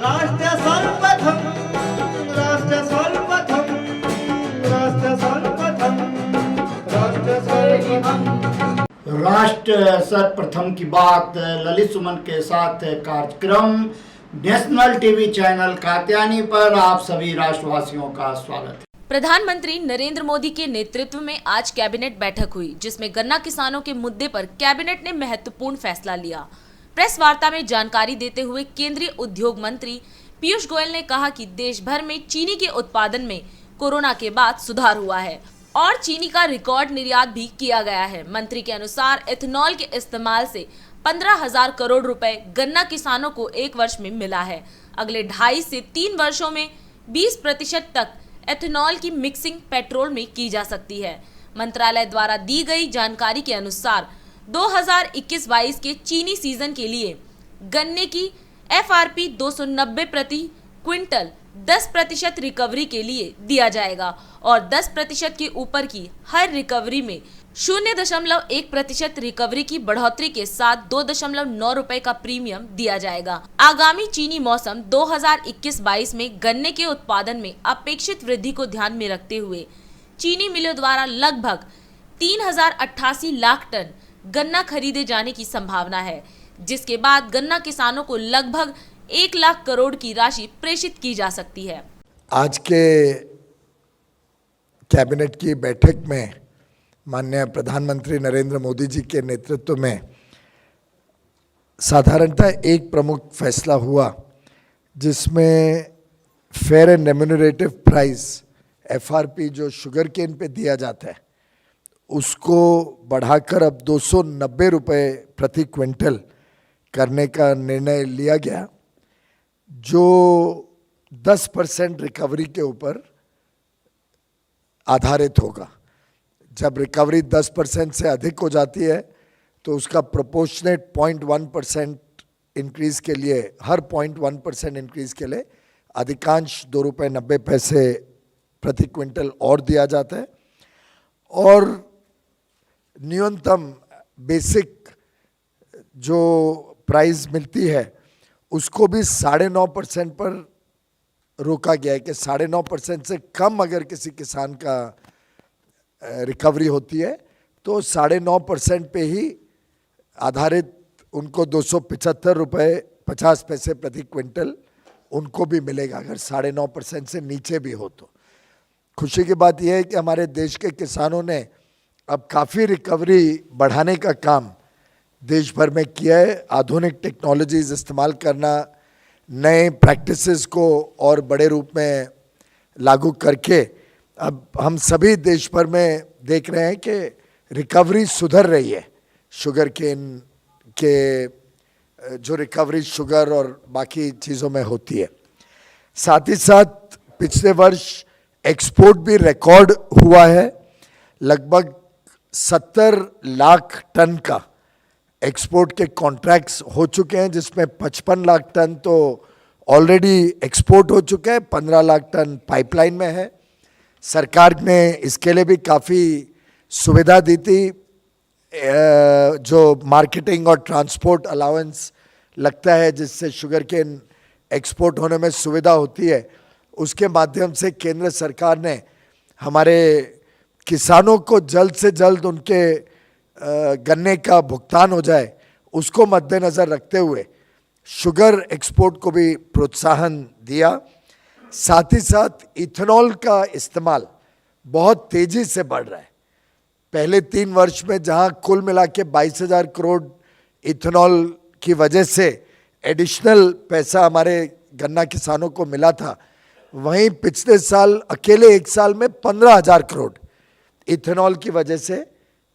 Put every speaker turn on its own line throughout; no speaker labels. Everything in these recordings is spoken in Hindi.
राष्ट्र सर्वप्रथम, राष्ट्र सर्वप्रथम, राष्ट्र सर्वप्रथम, राष्ट्र सर्वप्रथम।
राष्ट्र सर्वप्रथम की बात ललित सुमन के साथ कार्यक्रम नेशनल टीवी चैनल कात्यायनी पर आप सभी राष्ट्रवासियों का स्वागत है।
प्रधानमंत्री नरेंद्र मोदी के नेतृत्व में आज कैबिनेट बैठक हुई, जिसमें गन्ना किसानों के मुद्दे पर कैबिनेट ने महत्वपूर्ण फैसला लिया। प्रेस वार्ता में जानकारी देते हुए केंद्रीय उद्योग मंत्री पीयूष गोयल ने कहा कि देश भर में चीनी के उत्पादन में कोरोना के बाद सुधार हुआ है और चीनी का रिकॉर्ड निर्यात भी किया गया है। मंत्री के अनुसार एथेनॉल के इस्तेमाल से 15,000 करोड़ रुपए गन्ना किसानों को एक वर्ष में मिला है। अगले 2.5 से 3 वर्षों में 20% तक एथेनॉल की मिक्सिंग पेट्रोल में की जा सकती है। मंत्रालय द्वारा दी गई जानकारी के अनुसार 2021-22 के चीनी सीजन के लिए गन्ने की एफआरपी 290 प्रति क्विंटल 10% रिकवरी के लिए दिया जाएगा और 10% के ऊपर की हर रिकवरी में 0.1% रिकवरी की बढ़ोतरी के साथ 2.9 रुपए का प्रीमियम दिया जाएगा। आगामी चीनी मौसम 2021-22 में गन्ने के उत्पादन में अपेक्षित वृद्धि को ध्यान में रखते हुए चीनी मिलों द्वारा लगभग 3,088 लाख टन गन्ना खरीदे जाने की संभावना है, जिसके बाद गन्ना किसानों को लगभग 1 लाख करोड़ की राशि प्रेषित की जा सकती है।
आज के कैबिनेट की बैठक में माननीय प्रधानमंत्री नरेंद्र मोदी जी के नेतृत्व में साधारणतः एक प्रमुख फैसला हुआ, जिसमें fair and remunerative price FRP जो शुगर केन पे दिया जाता है उसको बढ़ाकर अब 290 रुपये प्रति क्विंटल करने का निर्णय लिया गया, जो 10% रिकवरी के ऊपर आधारित होगा। जब रिकवरी 10% से अधिक हो जाती है तो उसका प्रोपोर्शनेट 0.1% इंक्रीज़ के लिए, हर 0.1% इंक्रीज़ के लिए अधिकांश 2 रुपये 90 पैसे प्रति क्विंटल और दिया जाता है और न्यूनतम बेसिक जो प्राइस मिलती है उसको भी 9.5% पर रोका गया है कि 9.5% से कम अगर किसी किसान का रिकवरी होती है तो 9.5% पे ही आधारित उनको 275 रुपये 50 पैसे प्रति क्विंटल उनको भी मिलेगा अगर 9.5% से नीचे भी हो तो। खुशी की बात यह है कि हमारे देश के किसानों ने अब काफ़ी रिकवरी बढ़ाने का काम देश भर में किया है। आधुनिक टेक्नोलॉजीज इस्तेमाल करना, नए प्रैक्टिसेस को और बड़े रूप में लागू करके अब हम सभी देश भर में देख रहे हैं कि रिकवरी सुधर रही है। शुगर केन के जो रिकवरी शुगर और बाकी चीज़ों में होती है। साथ ही साथ पिछले वर्ष एक्सपोर्ट भी रिकॉर्ड हुआ है। लगभग 70 लाख टन का एक्सपोर्ट के कॉन्ट्रैक्ट्स हो चुके हैं, जिसमें 55 लाख टन तो ऑलरेडी एक्सपोर्ट हो चुके हैं, 15 लाख टन पाइपलाइन में है। सरकार ने इसके लिए भी काफ़ी सुविधा दी थी। जो मार्केटिंग और ट्रांसपोर्ट अलाउंस लगता है जिससे शुगर केन एक्सपोर्ट होने में सुविधा होती है, उसके माध्यम से केंद्र सरकार ने हमारे किसानों को जल्द से जल्द उनके गन्ने का भुगतान हो जाए, उसको मद्देनज़र रखते हुए शुगर एक्सपोर्ट को भी प्रोत्साहन दिया। साथ ही साथ इथेनॉल का इस्तेमाल बहुत तेज़ी से बढ़ रहा है। पहले 3 वर्ष में जहां कुल मिला के 22,000 करोड़ इथेनॉल की वजह से एडिशनल पैसा हमारे गन्ना किसानों को मिला था, वहीं पिछले साल अकेले 1 साल में 15,000 करोड़ इथेनॉल की वजह से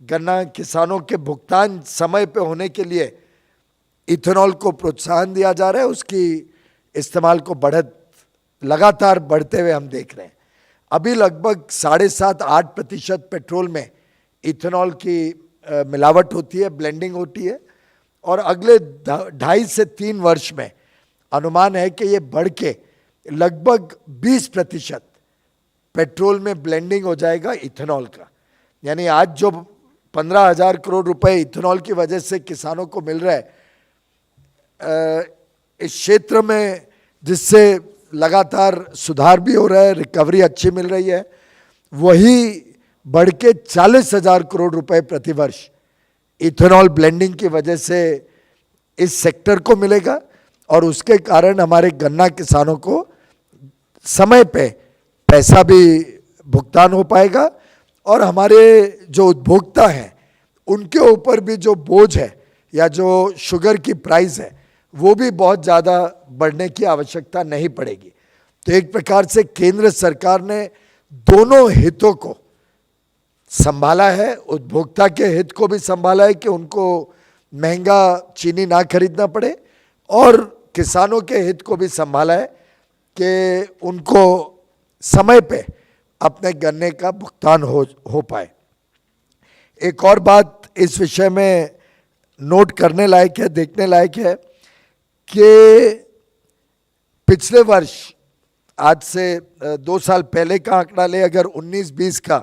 गन्ना किसानों के भुगतान समय पे होने के लिए इथेनॉल को प्रोत्साहन दिया जा रहा है। उसकी इस्तेमाल को लगातार बढ़ते हुए हम देख रहे हैं। अभी लगभग 7.5-8% पेट्रोल में इथेनॉल की मिलावट होती है, ब्लेंडिंग होती है और अगले 2.5 से 3 वर्ष में अनुमान है कि ये बढ़ के लगभग 20% पेट्रोल में ब्लेंडिंग हो जाएगा इथेनॉल का। यानी आज जो 15,000 करोड़ रुपए इथेनॉल की वजह से किसानों को मिल रहा है, इस क्षेत्र में जिससे लगातार सुधार भी हो रहा है, रिकवरी अच्छी मिल रही है, वही बढ़ के 40,000 करोड़ रुपए प्रतिवर्ष इथेनॉल ब्लेंडिंग की वजह से इस सेक्टर को मिलेगा और उसके कारण हमारे गन्ना किसानों को समय पे पैसा भी भुगतान हो पाएगा और हमारे जो उपभोक्ता हैं उनके ऊपर भी जो बोझ है या जो शुगर की प्राइस है वो भी बहुत ज़्यादा बढ़ने की आवश्यकता नहीं पड़ेगी। तो एक प्रकार से केंद्र सरकार ने दोनों हितों को संभाला है, उपभोक्ता के हित को भी संभाला है कि उनको महंगा चीनी ना खरीदना पड़े और किसानों के हित को भी संभाला है कि उनको समय पे अपने गन्ने का भुगतान हो पाए। एक और बात इस विषय में नोट करने लायक है, देखने लायक है कि पिछले वर्ष आज से 2 साल पहले का आंकड़ा ले अगर 19-20 का,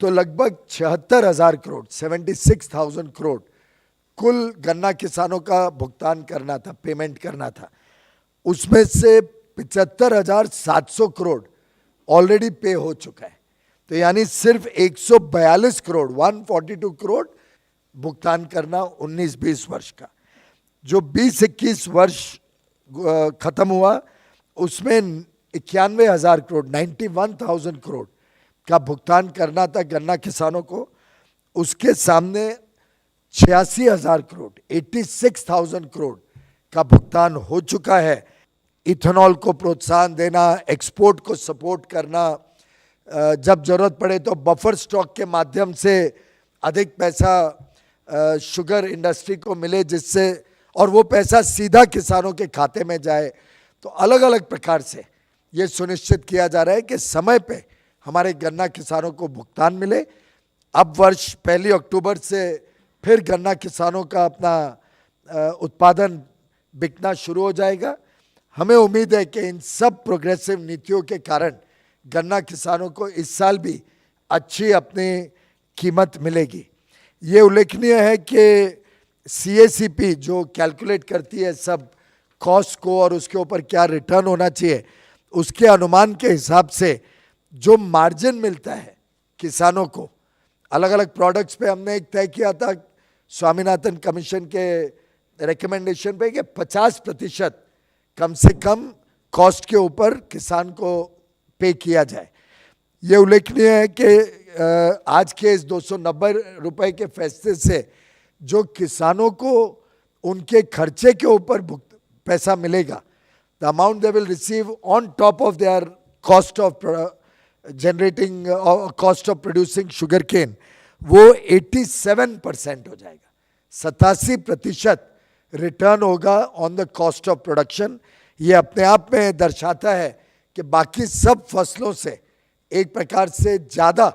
तो लगभग 76,000 करोड़ 76,000 करोड़ कुल गन्ना किसानों का भुगतान करना था, पेमेंट करना था। उसमें से 75,700 करोड़ ऑलरेडी पे हो चुका है। तो यानी सिर्फ 142 करोड़ 142 करोड़ भुगतान करना 19-20 वर्ष का। जो 20-21 वर्ष खत्म हुआ उसमें 91,000 करोड़ 91,000 करोड़ का भुगतान करना था गन्ना किसानों को। उसके सामने 86,000 करोड़ 86,000 करोड़ का भुगतान हो चुका है। इथेनॉल को प्रोत्साहन देना, एक्सपोर्ट को सपोर्ट करना, जब जरूरत पड़े तो बफर स्टॉक के माध्यम से अधिक पैसा शुगर इंडस्ट्री को मिले जिससे और वो पैसा सीधा किसानों के खाते में जाए। तो अलग अलग प्रकार से ये सुनिश्चित किया जा रहा है कि समय पे हमारे गन्ना किसानों को भुगतान मिले। अब वर्ष 1 अक्टूबर से फिर गन्ना किसानों का अपना उत्पादन बिकना शुरू हो जाएगा। हमें उम्मीद है कि इन सब प्रोग्रेसिव नीतियों के कारण गन्ना किसानों को इस साल भी अच्छी अपनी कीमत मिलेगी। ये उल्लेखनीय है कि CACP जो कैलकुलेट करती है सब कॉस्ट को और उसके ऊपर क्या रिटर्न होना चाहिए, उसके अनुमान के हिसाब से जो मार्जिन मिलता है किसानों को अलग अलग प्रोडक्ट्स पे, हमने एक तय किया था स्वामीनाथन कमीशन के रिकमेंडेशन पे कि 50% कम से कम कॉस्ट के ऊपर किसान को पे किया जाए। ये उल्लेखनीय है कि आज के इस 290 रुपए के फैसले से जो किसानों को उनके खर्चे के ऊपर पैसा मिलेगा, the amount they will receive on top of their cost of generating cost of producing sugarcane, वो 87% हो जाएगा। 87% रिटर्न होगा on the cost of production. ये अपने आप में दर्शाता है कि बाकी सब फसलों से एक प्रकार से ज़्यादा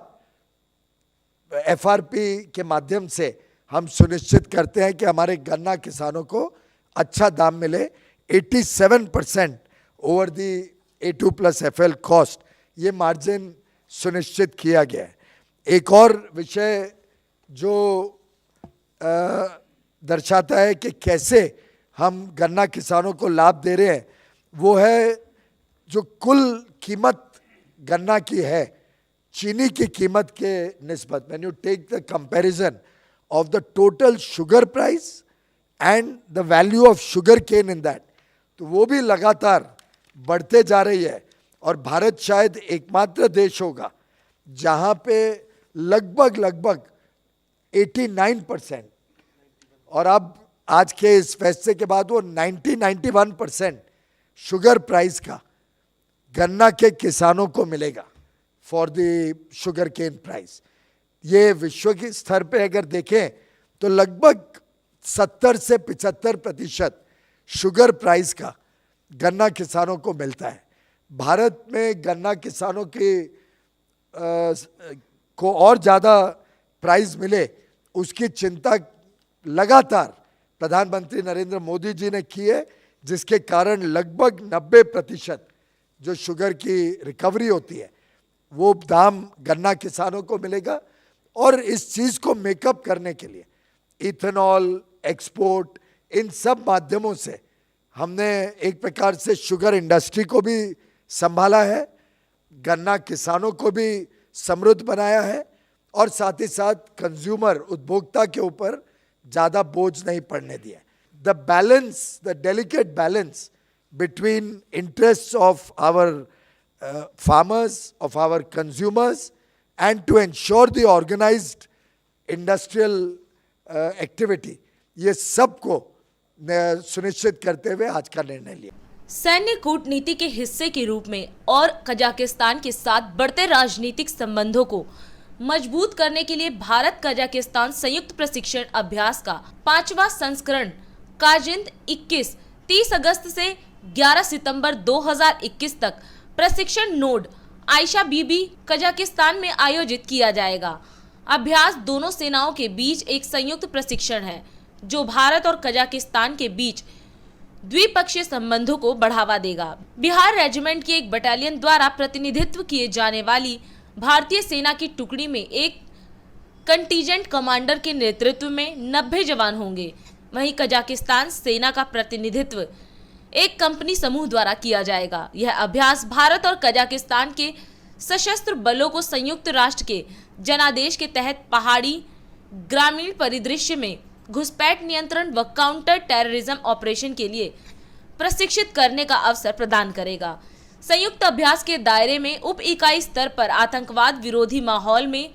FRP के माध्यम से हम सुनिश्चित करते हैं कि हमारे गन्ना किसानों को अच्छा दाम मिले। 87% ओवर दी A2+FL कॉस्ट, ये मार्जिन सुनिश्चित किया गया है। एक और विषय जो दर्शाता है कि कैसे हम गन्ना किसानों को लाभ दे रहे हैं, वो है जो कुल कीमत गन्ना की है चीनी की कीमत के निस्बत। When you take the comparison of the total sugar price and the value of sugar cane in that, तो वो भी लगातार बढ़ते जा रही है। और भारत शायद एकमात्र देश होगा जहां पे लगभग 89% और अब आज के इस फैसले के बाद वो 91% शुगर प्राइस का गन्ना के किसानों को मिलेगा for the sugarcane price. ये विश्व के स्तर पे अगर देखें तो लगभग 70 से 75% शुगर प्राइस का गन्ना किसानों को मिलता है। भारत में गन्ना किसानों के को और ज़्यादा प्राइस मिले उसकी चिंता लगातार प्रधानमंत्री नरेंद्र मोदी जी ने की है, जिसके कारण लगभग 90% जो शुगर की रिकवरी होती है वो दाम गन्ना किसानों को मिलेगा। और इस चीज़ को मेकअप करने के लिए इथेनॉल, एक्सपोर्ट, इन सब माध्यमों से हमने एक प्रकार से शुगर इंडस्ट्री को भी संभाला है, गन्ना किसानों को भी समृद्ध बनाया है और साथ ही साथ कंज्यूमर उपभोक्ता के ऊपर ज़्यादा बोझ नहीं पड़ने दिया। The balance, the delicate balance between interests of our farmers, of our consumers, and to ensure the organized industrial activity, ये सबको सुनिश्चित करते हुए आज का निर्णय लिया।
सैन्य कूटनीति के हिस्से के रूप में और कजाकिस्तान के साथ बढ़ते राजनीतिक संबंधों को मजबूत करने के लिए भारत कजाकिस्तान संयुक्त प्रशिक्षण अभ्यास का 5वां संस्करण काजिंद 21 30 अगस्त से 11 सितंबर 2021 तक प्रशिक्षण नोड आयशा बीबी कजाकिस्तान में आयोजित किया जाएगा। अभ्यास दोनों सेनाओं के बीच एक संयुक्त प्रशिक्षण है जो भारत और कजाकिस्तान के बीच द्विपक्षीय संबंधों को बढ़ावा देगा। बिहार रेजिमेंट की एक बटालियन द्वारा प्रतिनिधित्व किए जाने वाली भारतीय सेना की टुकड़ी में एक कंटीजेंट कमांडर के नेतृत्व में 90 जवान होंगे। वहीं कजाकिस्तान सेना का प्रतिनिधित्व एक कंपनी समूह द्वारा किया जाएगा। यह अभ्यास भारत और कजाकिस्तान के सशस्त्र बलों को संयुक्त राष्ट्र के जनादेश के तहत पहाड़ी ग्रामीण परिदृश्य में घुसपैठ नियंत्रण व काउंटर टेररिज्म ऑपरेशन के लिए प्रशिक्षित करने का अवसर प्रदान करेगा। संयुक्त अभ्यास के दायरे में उप इकाई स्तर पर आतंकवाद विरोधी माहौल में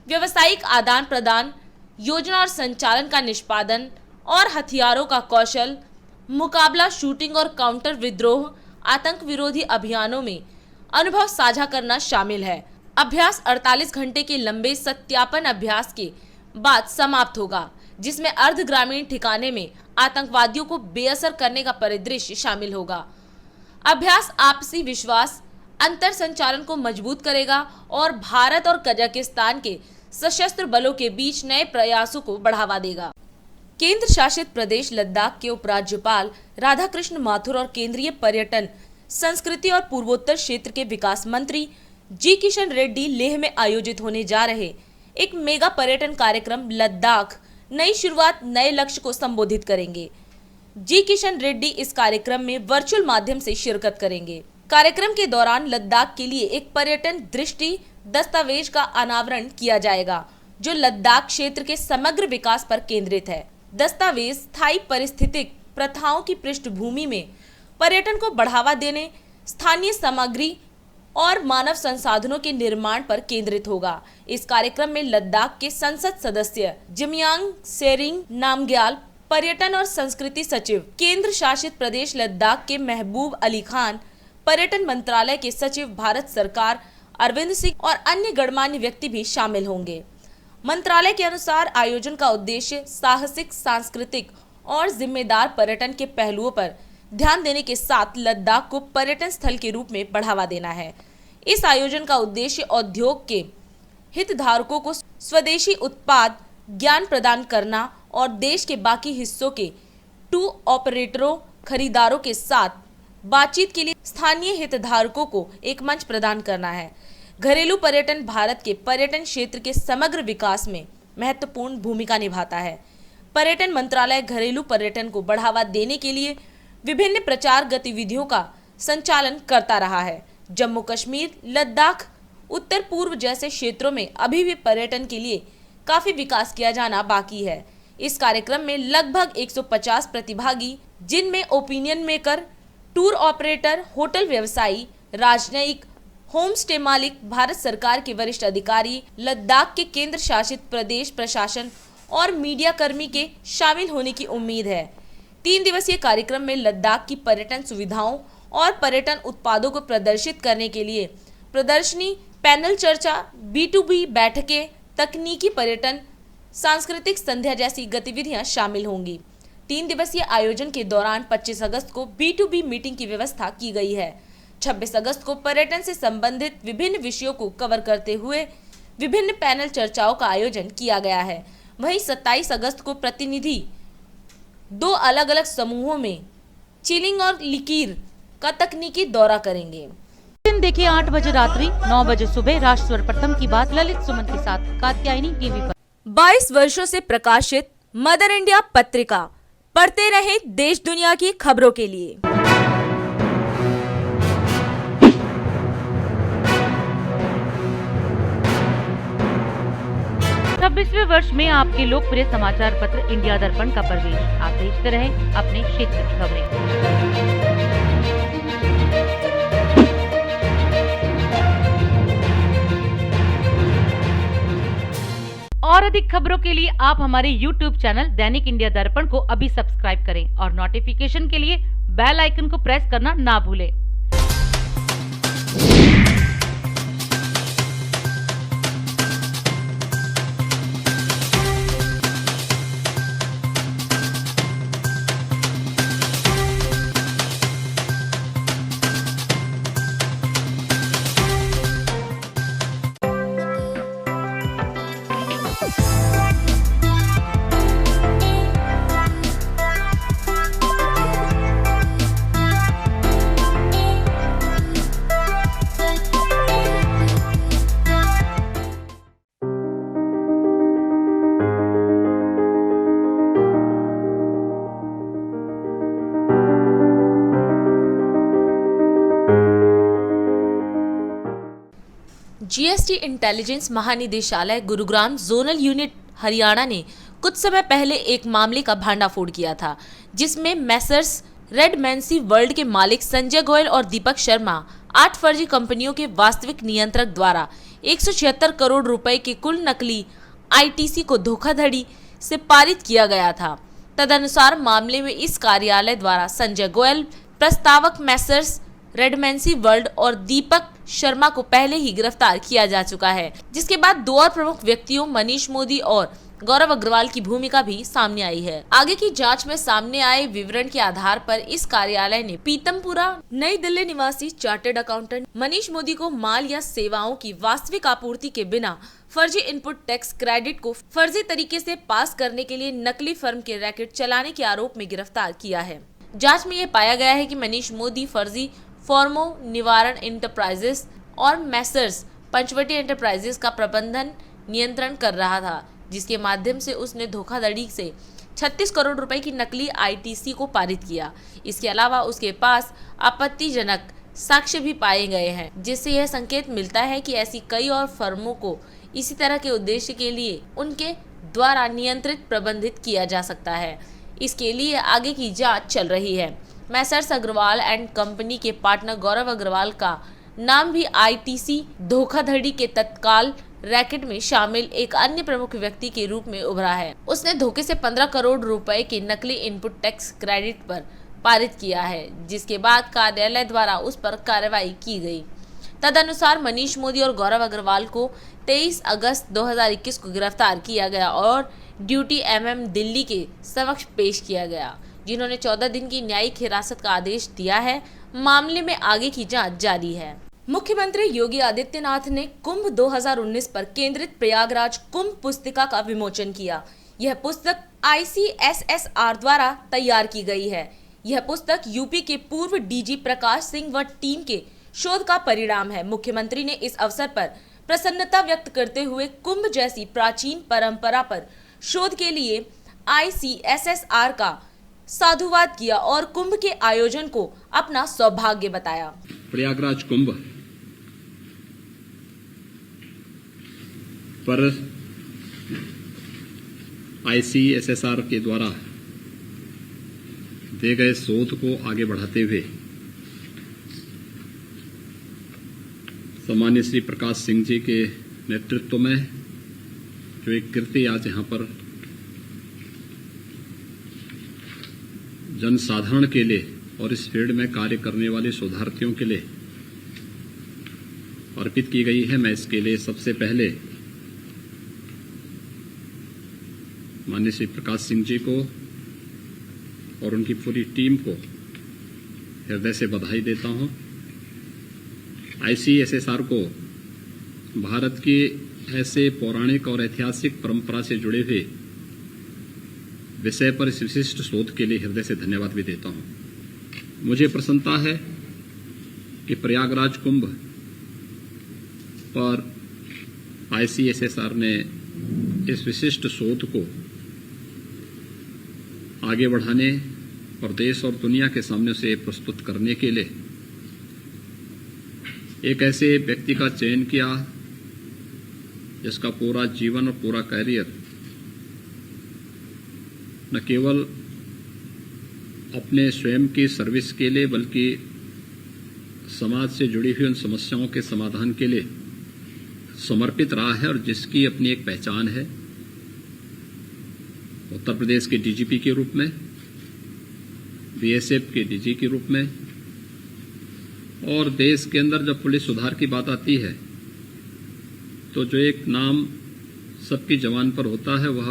व्यावसायिक आदान प्रदान, योजना और संचालन का निष्पादन और हथियारों का कौशल मुकाबला, शूटिंग और काउंटर विद्रोह, आतंक विरोधी अभियानों में अनुभव साझा करना शामिल है। अभ्यास 48 घंटे के लंबे सत्यापन अभ्यास के बाद समाप्त होगा, जिसमें अर्ध ग्रामीण ठिकाने में आतंकवादियों को बेअसर करने का परिदृश्य शामिल होगा। अभ्यास आपसी विश्वास, अंतर संचालन को मजबूत करेगा और भारत और कजाकिस्तान के सशस्त्र बलों के बीच नए प्रयासों को बढ़ावा देगा। केंद्र शासित प्रदेश लद्दाख के उपराज्यपाल राधाकृष्ण माथुर और केंद्रीय पर्यटन, संस्कृति और पूर्वोत्तर क्षेत्र के विकास मंत्री जी किशन रेड्डी लेह में आयोजित होने जा रहे एक मेगा पर्यटन कार्यक्रम लद्दाख नई शुरुआत नए लक्ष्य को संबोधित करेंगे। जी किशन रेड्डी इस कार्यक्रम में वर्चुअल माध्यम से शिरकत करेंगे। कार्यक्रम के दौरान लद्दाख के लिए एक पर्यटन दृष्टि दस्तावेज का अनावरण किया जाएगा जो लद्दाख क्षेत्र के समग्र विकास पर केंद्रित है। दस्तावेज स्थायी पारिस्थितिक प्रथाओं की पृष्ठभूमि में पर्यटन को बढ़ावा देने, स्थानीय सामग्री और मानव संसाधनों के निर्माण पर केंद्रित होगा। इस कार्यक्रम में लद्दाख के संसद सदस्य जिमयांग सेरिंग नामग्याल, पर्यटन और संस्कृति सचिव केंद्र शासित प्रदेश लद्दाख के महबूब अली खान, पर्यटन मंत्रालय के सचिव भारत सरकार अरविंद सिंह और अन्य गणमान्य व्यक्ति भी शामिल होंगे। मंत्रालय के अनुसार आयोजन का उद्देश्य साहसिक, सांस्कृतिक और जिम्मेदार पर्यटन के पहलुओं पर ध्यान देने के साथ लद्दाख को पर्यटन स्थल के रूप में बढ़ावा देना है। इस आयोजन का उद्देश्य उद्योग के हितधारकों को स्वदेशी उत्पाद ज्ञान प्रदान करना और देश के बाकी हिस्सों के टूर ऑपरेटरों, खरीदारों के साथ बातचीत के लिए स्थानीय हितधारकों को एक मंच प्रदान करना है। घरेलू पर्यटन भारत के पर्यटन क्षेत्र के समग्र विकास में महत्वपूर्ण भूमिका निभाता है। पर्यटन मंत्रालय घरेलू पर्यटन को बढ़ावा देने के लिए विभिन्न प्रचार गतिविधियों का संचालन करता रहा है। जम्मू कश्मीर, लद्दाख, उत्तर पूर्व जैसे क्षेत्रों में अभी भी पर्यटन के लिए काफी विकास किया जाना बाकी है। इस कार्यक्रम में लगभग 150 प्रतिभागी, जिनमें opinion maker, tour operator, hotel व्यवसायी, राजनयिक, होम स्टे मालिक, भारत सरकार के वरिष्ठ अधिकारी, लद्दाख के केंद्र शासित प्रदेश प्रशासन और मीडिया कर्मी के शामिल होने की उम्मीद है। 3 दिवसीय कार्यक्रम में लद्दाख की पर्यटन सुविधाओं और पर्यटन उत्पादों को प्रदर्शित करने के लिए प्रदर्शनी, पैनल चर्चा, B2B बैठकें, तकनीकी पर्यटन, सांस्कृतिक संध्या जैसी गतिविधियां शामिल होंगी। 3 दिवसीय आयोजन के दौरान 25 अगस्त को B2B मीटिंग की व्यवस्था की गई है। 26 अगस्त को पर्यटन से संबंधित विभिन्न विषयों को कवर करते हुए विभिन्न पैनल चर्चाओं का आयोजन किया गया है। वहीं 27 अगस्त को प्रतिनिधि 2 अलग अलग समूहों में चिलिंग और लिकीर का तकनीकी दौरा करेंगे।
दिन देखिए 8 बजे रात्रि 9 बजे सुबह राष्ट्र प्रथम की बात ललित सुमन के साथ कात्यायनी टीवी पर।
22 वर्षों से प्रकाशित मदर इंडिया पत्रिका पढ़ते रहें देश दुनिया की खबरों के लिए।
26वें वर्ष में आपके लोकप्रिय समाचार पत्र इंडिया दर्पण का प्रवेश। आप देखते रहें अपने क्षेत्र की खबरें। और अधिक खबरों के लिए आप हमारे YouTube चैनल दैनिक इंडिया दर्पण को अभी सब्सक्राइब करें और नोटिफिकेशन के लिए बेल आइकन को प्रेस करना ना भूलें।
जीएसटी इंटेलिजेंस महानिदेशालय गुरुग्राम जोनल यूनिट हरियाणा ने कुछ समय पहले एक मामले का भांडाफोड़ किया था, जिसमें मैसर्स रेडमैन्सी वर्ल्ड के मालिक संजय गोयल और दीपक शर्मा 8 फर्जी कंपनियों के वास्तविक नियंत्रक द्वारा 176 करोड़ रुपए के कुल नकली आईटीसी को धोखाधड़ी से पारित किया गया था। तदनुसार मामले में इस कार्यालय द्वारा संजय गोयल, प्रस्तावक मैसर्स रेडमैन्सी वर्ल्ड और दीपक शर्मा को पहले ही गिरफ्तार किया जा चुका है, जिसके बाद 2 और प्रमुख व्यक्तियों मनीष मोदी और गौरव अग्रवाल की भूमिका भी सामने आई है। आगे की जांच में सामने आए विवरण के आधार पर इस कार्यालय ने पीतमपुरा नई दिल्ली निवासी चार्टर्ड अकाउंटेंट मनीष मोदी को माल या सेवाओं की वास्तविक आपूर्ति के बिना फर्जी इनपुट टैक्स क्रेडिट को फर्जी तरीके से पास करने के लिए नकली फर्म के रैकेट चलाने के आरोप में गिरफ्तार किया है। जाँच में यह पाया गया है कि मनीष मोदी फर्जी फॉर्मो निवारण एंटरप्राइजेस और मैसर्स पंचवटी एंटरप्राइजेस का प्रबंधन नियंत्रण कर रहा था, जिसके माध्यम से उसने धोखाधड़ी से 36 करोड़ रुपए की नकली आईटीसी को पारित किया। इसके अलावा उसके पास आपत्तिजनक साक्ष्य भी पाए गए हैं, जिससे यह संकेत मिलता है कि ऐसी कई और फर्मों को इसी तरह के उद्देश्य के लिए उनके द्वारा नियंत्रित प्रबंधित किया जा सकता है। इसके लिए आगे की जाँच चल रही है। मैसर्स अग्रवाल एंड कंपनी के पार्टनर गौरव अग्रवाल का नाम भी आईटीसी धोखाधड़ी के तत्काल रैकेट में शामिल एक अन्य प्रमुख व्यक्ति के रूप में उभरा है। उसने धोखे से 15 करोड़ रुपए के नकली इनपुट टैक्स क्रेडिट पर पारित किया है, जिसके बाद कार्यालय द्वारा उस पर कार्रवाई की गई। तदनुसार मनीष मोदी और गौरव अग्रवाल को 23 अगस्त 2021 को गिरफ्तार किया गया और ड्यूटी MM दिल्ली के समक्ष पेश किया गया, जिन्होंने 14 दिन की न्यायिक हिरासत का आदेश दिया है। मामले में आगे की जांच जारी है। मुख्यमंत्री योगी आदित्यनाथ ने कुंभ 2019 पर केंद्रित प्रयागराज कुंभ पुस्तिका का विमोचन किया। यह पुस्तक ICSSR द्वारा तैयार की गई है। यह पुस्तक यूपी के पूर्व डीजी प्रकाश सिंह व टीम के शोध का परिणाम है। मुख्यमंत्री ने इस अवसर पर प्रसन्नता व्यक्त करते हुए कुंभ जैसी प्राचीन परंपरा पर शोध के लिए ICSSR का साधुवाद किया और कुंभ के आयोजन को अपना सौभाग्य बताया।
प्रयागराज कुंभ पर ICSSR के द्वारा दिए गए शोध को आगे बढ़ाते हुए सम्माननीय श्री प्रकाश सिंह जी के नेतृत्व में जो एक कृति आज यहाँ पर जनसाधारण के लिए और इस फील्ड में कार्य करने वाले शोधार्थियों के लिए अर्पित की गई है। मैं इसके लिए सबसे पहले माननीय श्री प्रकाश सिंह जी को और उनकी पूरी टीम को हृदय से बधाई देता हूं। ICSSR को भारत के ऐसे पौराणिक और ऐतिहासिक परंपरा से जुड़े हुए विषय पर इस विशिष्ट शोध के लिए हृदय से धन्यवाद भी देता हूं। मुझे प्रसन्नता है कि प्रयागराज कुंभ पर ICSSR ने इस विशिष्ट शोध को आगे बढ़ाने और देश और दुनिया के सामने उसे प्रस्तुत करने के लिए एक ऐसे व्यक्ति का चयन किया जिसका पूरा जीवन और पूरा कैरियर न केवल अपने स्वयं की सर्विस के लिए बल्कि समाज से जुड़ी हुई उन समस्याओं के समाधान के लिए समर्पित रहा है और जिसकी अपनी एक पहचान है। उत्तर प्रदेश के डीजीपी के रूप में, बीएसएफ के डीजी के रूप में, और देश के अंदर जब पुलिस सुधार की बात आती है तो जो एक नाम सबकी जबान पर होता है वह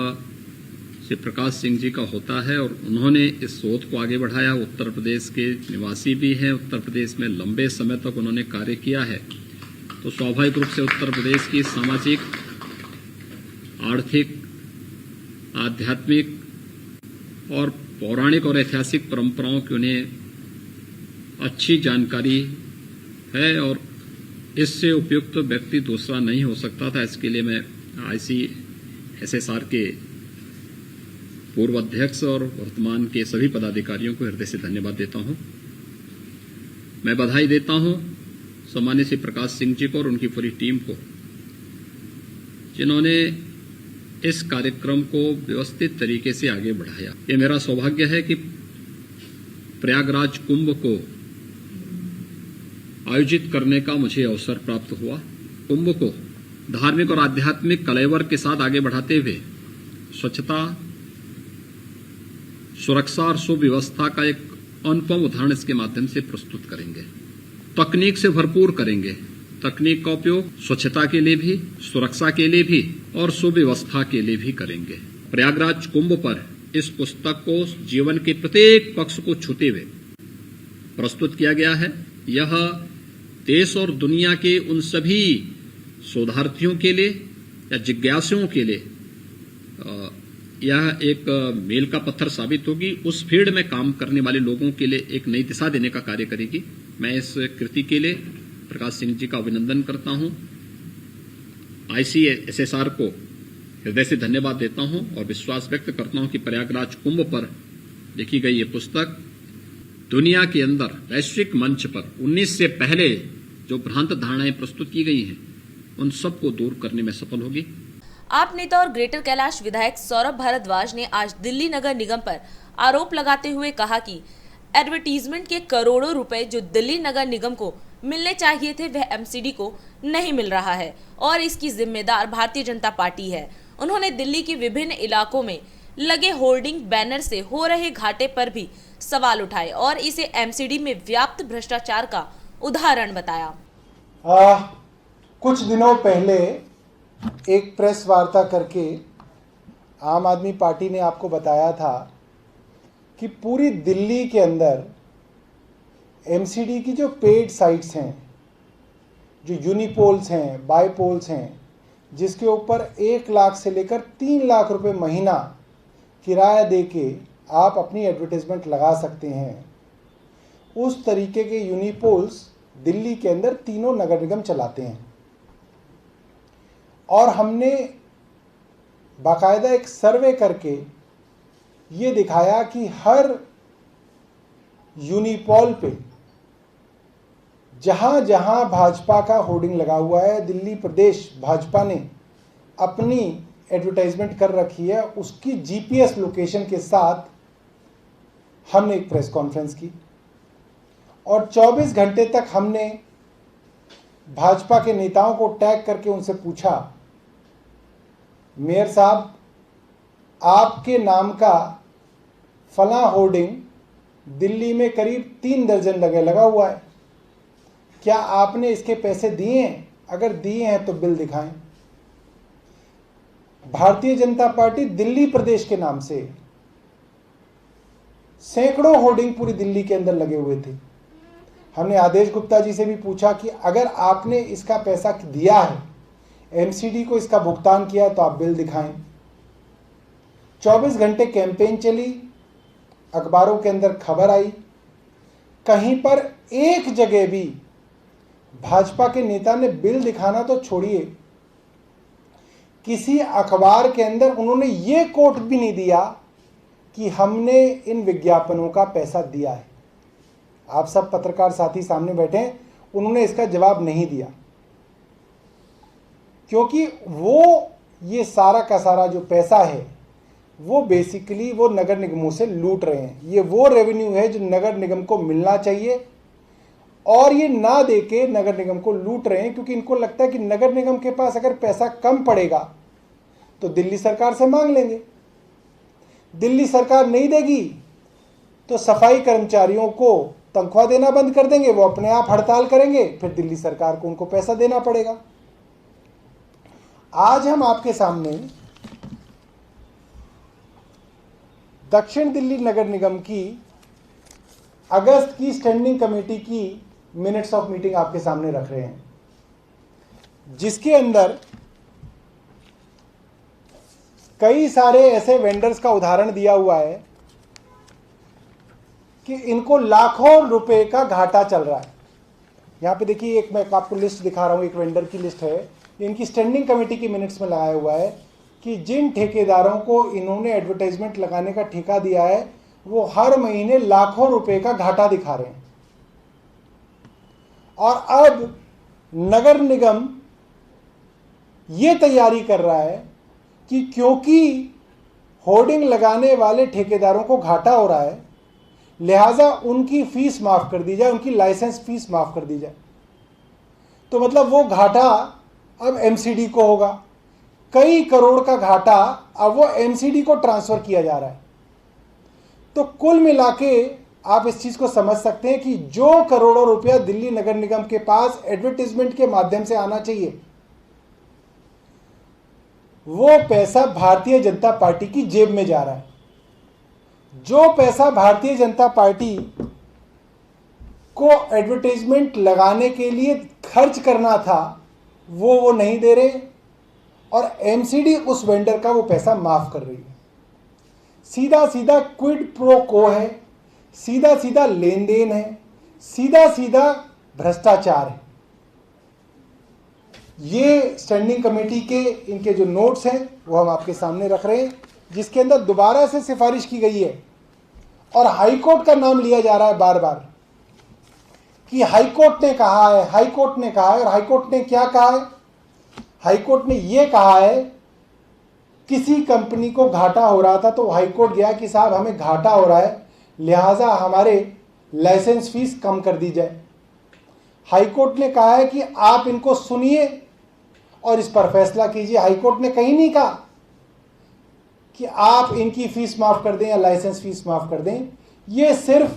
श्री प्रकाश सिंह जी का होता है और उन्होंने इस शोध को आगे बढ़ाया। उत्तर प्रदेश के निवासी भी हैं, उत्तर प्रदेश में लंबे समय तक उन्होंने कार्य किया है, तो स्वाभाविक रूप से उत्तर प्रदेश की सामाजिक, आर्थिक, आध्यात्मिक और पौराणिक और ऐतिहासिक परंपराओं की उन्हें अच्छी जानकारी है और इससे उपयुक्त व्यक्ति दूसरा नहीं हो सकता था। इसके लिए मैं ICSSR के पूर्व अध्यक्ष और वर्तमान के सभी पदाधिकारियों को हृदय से धन्यवाद देता हूं। मैं बधाई देता हूं सम्मानित श्री प्रकाश सिंह जी को और उनकी पूरी टीम को, जिन्होंने इस कार्यक्रम को व्यवस्थित तरीके से आगे बढ़ाया। ये मेरा सौभाग्य है कि प्रयागराज कुंभ को आयोजित करने का मुझे अवसर प्राप्त हुआ। कुंभ को धार्मिक और आध्यात्मिक कलेवर के साथ आगे बढ़ाते हुए स्वच्छता, सुरक्षा और सुव्यवस्था का एक अनुपम उदाहरण इसके माध्यम से प्रस्तुत करेंगे। तकनीक से भरपूर करेंगे। तकनीक का उपयोग स्वच्छता के लिए भी, सुरक्षा के लिए भी और सुव्यवस्था के लिए भी करेंगे। प्रयागराज कुंभ पर इस पुस्तक को जीवन के प्रत्येक पक्ष को छूते हुए प्रस्तुत किया गया है। यह देश और दुनिया के उन सभी शोधार्थियों के लिए या जिज्ञासुओं के लिए यह एक मील का पत्थर साबित होगी। उस फील्ड में काम करने वाले लोगों के लिए एक नई दिशा देने का कार्य करेगी। मैं इस कृति के लिए प्रकाश सिंह जी का अभिनंदन करता हूं। ICSSR को हृदय से धन्यवाद देता हूं और विश्वास व्यक्त करता हूं कि प्रयागराज कुंभ पर लिखी गई ये पुस्तक दुनिया के अंदर वैश्विक मंच पर 19 से पहले जो भ्रांत धारणाएं प्रस्तुत की गई हैं उन सबको दूर करने में सफल होगी।
आप नेता और ग्रेटर कैलाश विधायक सौरभ भारद्वाज ने आज दिल्ली नगर निगम पर आरोप लगाते हुए कहा कि एडवर्टीजमेंट के करोड़ों रुपए जो दिल्ली नगर निगम को मिलने चाहिए थे वह MCD को नहीं मिल रहा है और इसकी जिम्मेदार भारतीय जनता पार्टी है। उन्होंने दिल्ली के विभिन्न इलाकों में लगे होर्डिंग बैनर से हो रहे घाटे पर भी सवाल उठाए और इसे MCD में व्याप्त भ्रष्टाचार का उदाहरण बताया।
कुछ दिनों पहले एक प्रेस वार्ता करके आम आदमी पार्टी ने आपको बताया था कि पूरी दिल्ली के अंदर MCD की जो पेड साइट्स हैं, जो यूनिपोल्स हैं, बाईपोल्स हैं, जिसके ऊपर 1 लाख से लेकर 3 लाख रुपए महीना किराया देके आप अपनी एडवर्टाइजमेंट लगा सकते हैं, उस तरीके के यूनिपोल्स दिल्ली के अंदर तीनों नगर निगम चलाते हैं। और हमने बाकायदा एक सर्वे करके ये दिखाया कि हर यूनिपोल पे जहां जहां भाजपा का होर्डिंग लगा हुआ है, दिल्ली प्रदेश भाजपा ने अपनी एडवर्टाइजमेंट कर रखी है, उसकी GPS लोकेशन के साथ हमने एक प्रेस कॉन्फ्रेंस की और 24 घंटे तक हमने भाजपा के नेताओं को टैग करके उनसे पूछा, मेयर साहब आपके नाम का फला होर्डिंग दिल्ली में करीब 3 दर्जन लगा हुआ है, क्या आपने इसके पैसे दिए हैं? अगर दिए हैं तो बिल दिखाएं। भारतीय जनता पार्टी दिल्ली प्रदेश के नाम से सैकड़ों होर्डिंग पूरी दिल्ली के अंदर लगे हुए थे। हमने आदेश गुप्ता जी से भी पूछा कि अगर आपने इसका पैसा दिया है, MCD को इसका भुगतान किया, तो आप बिल दिखाएं। 24 घंटे कैंपेन चली, अखबारों के अंदर खबर आई, कहीं पर एक जगह भी भाजपा के नेता ने बिल दिखाना तो छोड़िए, किसी अखबार के अंदर उन्होंने ये कोट भी नहीं दिया कि हमने इन विज्ञापनों का पैसा दिया है। आप सब पत्रकार साथी सामने बैठे हैं, उन्होंने इसका जवाब नहीं दिया, क्योंकि वो ये सारा का सारा जो पैसा है वो बेसिकली वो नगर निगमों से लूट रहे हैं। ये वो रेवेन्यू है जो नगर निगम को मिलना चाहिए और ये ना देके नगर निगम को लूट रहे हैं, क्योंकि इनको लगता है कि नगर निगम के पास अगर पैसा कम पड़ेगा तो दिल्ली सरकार से मांग लेंगे। दिल्ली सरकार नहीं देगी तो सफाई कर्मचारियों को तनख्वाह देना बंद कर देंगे, वो अपने आप हड़ताल करेंगे, फिर दिल्ली सरकार को उनको पैसा देना पड़ेगा। आज हम आपके सामने दक्षिण दिल्ली नगर निगम की अगस्त की स्टैंडिंग कमेटी की मिनट्स ऑफ मीटिंग आपके सामने रख रहे हैं, जिसके अंदर कई सारे ऐसे वेंडर्स का उदाहरण दिया हुआ है कि इनको लाखों रुपए का घाटा चल रहा है। यहाँ पे देखिए, एक मैं आपको लिस्ट दिखा रहा हूँ, एक वेंडर की लिस्ट है, इनकी स्टैंडिंग कमेटी की मिनट्स में लगाया हुआ है कि जिन ठेकेदारों को इन्होंने एडवर्टाइजमेंट लगाने का ठेका दिया है वो हर महीने लाखों रुपए का घाटा दिखा रहे हैं। और अब नगर निगम ये तैयारी कर रहा है कि क्योंकि होर्डिंग लगाने वाले ठेकेदारों को घाटा हो रहा है, लिहाजा उनकी फीस माफ कर दी जाए, उनकी लाइसेंस फीस माफ कर दी जाए। तो मतलब वो घाटा अब एमसीडी को होगा, कई करोड़ का घाटा अब वो एमसीडी को ट्रांसफर किया जा रहा है। तो कुल मिला के आप इस चीज को समझ सकते हैं कि जो करोड़ों रुपया दिल्ली नगर निगम के पास एडवर्टाइजमेंट के माध्यम से आना चाहिए, वो पैसा भारतीय जनता पार्टी की जेब में जा रहा है। जो पैसा भारतीय जनता पार्टी को एडवर्टाइजमेंट लगाने के लिए खर्च करना था वो नहीं दे रहे, और एमसीडी उस वेंडर का वो पैसा माफ कर रही है। सीधा सीधा क्विड प्रो को है, सीधा सीधा लेन देन है, सीधा सीधा भ्रष्टाचार है। ये स्टैंडिंग कमेटी के इनके जो नोट्स हैं वो हम आपके सामने रख रहे हैं, जिसके अंदर दोबारा से सिफारिश की गई है और हाईकोर्ट का नाम लिया जा रहा है बार बार कि हाईकोर्ट ने कहा है, हाईकोर्ट ने कहा है। और हाईकोर्ट ने क्या कहा है? हाईकोर्ट ने यह कहा है, किसी कंपनी को घाटा हो रहा था तो हाईकोर्ट गया कि साहब हमें घाटा हो रहा है, लिहाजा हमारे लाइसेंस फीस कम कर दी जाए। हाईकोर्ट ने कहा है कि आप इनको सुनिए और इस पर फैसला कीजिए। हाईकोर्ट ने कहीं नहीं कहा कि आप इनकी फीस माफ कर दें या लाइसेंस फीस माफ कर दें। ये सिर्फ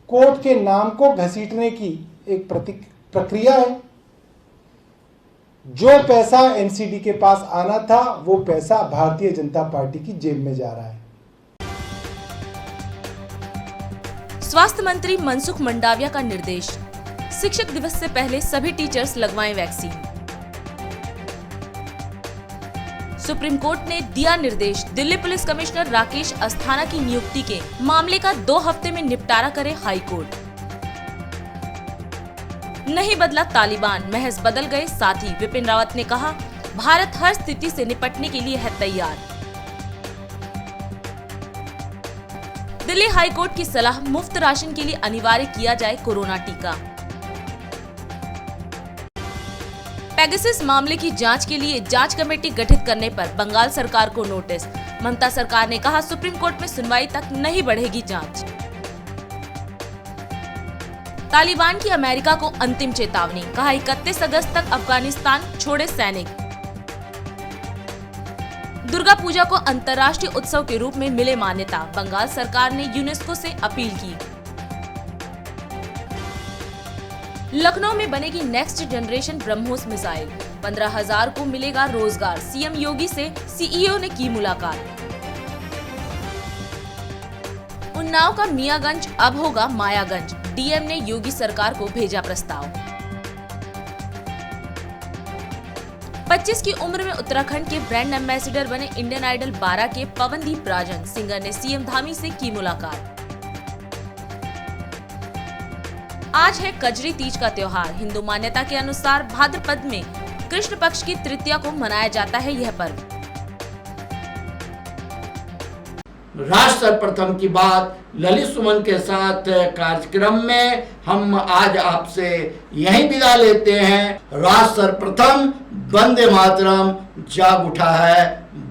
कोर्ट के नाम को घसीटने की एक प्रक्रिया है। जो पैसा एनसीडी के पास आना था वो पैसा भारतीय जनता पार्टी की जेब में जा रहा है।
स्वास्थ्य मंत्री मनसुख मंडाविया का निर्देश, शिक्षक दिवस से पहले सभी टीचर्स लगवाएं वैक्सीन। सुप्रीम कोर्ट ने दिया निर्देश, दिल्ली पुलिस कमिश्नर राकेश अस्थाना की नियुक्ति के मामले का 2 हफ्ते में निपटारा करे हाई कोर्ट। नहीं बदला तालिबान, महज बदल गए साथी। विपिन रावत ने कहा, भारत हर स्थिति से निपटने के लिए है तैयार। दिल्ली हाई कोर्ट की सलाह, मुफ्त राशन के लिए अनिवार्य किया जाए कोरोना टीका। पेगासस मामले की जांच के लिए जांच कमेटी गठित करने पर बंगाल सरकार को नोटिस। ममता सरकार ने कहा, सुप्रीम कोर्ट में सुनवाई तक नहीं बढ़ेगी जांच। तालिबान की अमेरिका को अंतिम चेतावनी, कहा 31 अगस्त तक अफगानिस्तान छोड़े सैनिक। दुर्गा पूजा को अंतर्राष्ट्रीय उत्सव के रूप में मिले मान्यता, बंगाल सरकार ने यूनेस्को से अपील की। लखनऊ में बनेगी नेक्स्ट जनरेशन ब्रह्मोस मिसाइल, 15,000 को मिलेगा रोजगार। सीएम योगी से सीईओ ने की मुलाकात। उन्नाव का मियागंज अब होगा मायागंज, डीएम ने योगी सरकार को भेजा प्रस्ताव। 25 की उम्र में उत्तराखंड के ब्रांड एम्बेसडर बने इंडियन आइडल 12 के पवनदीप राजन। सिंगर ने सीएम धामी से की मुलाकात। आज है कजरी तीज का त्योहार। हिंदू मान्यता के अनुसार भाद्रपद में कृष्ण पक्ष की तृतीया को मनाया जाता है यह पर्व।
राष्ट्र सर्वप्रथम की बात ललित सुमन के साथ कार्यक्रम में हम आज आपसे यही विदा लेते हैं। राष्ट्र सर्वप्रथम, वंदे मातरम, जाग उठा है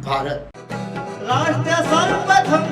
भारत।
राष्ट्र सर्वप्रथम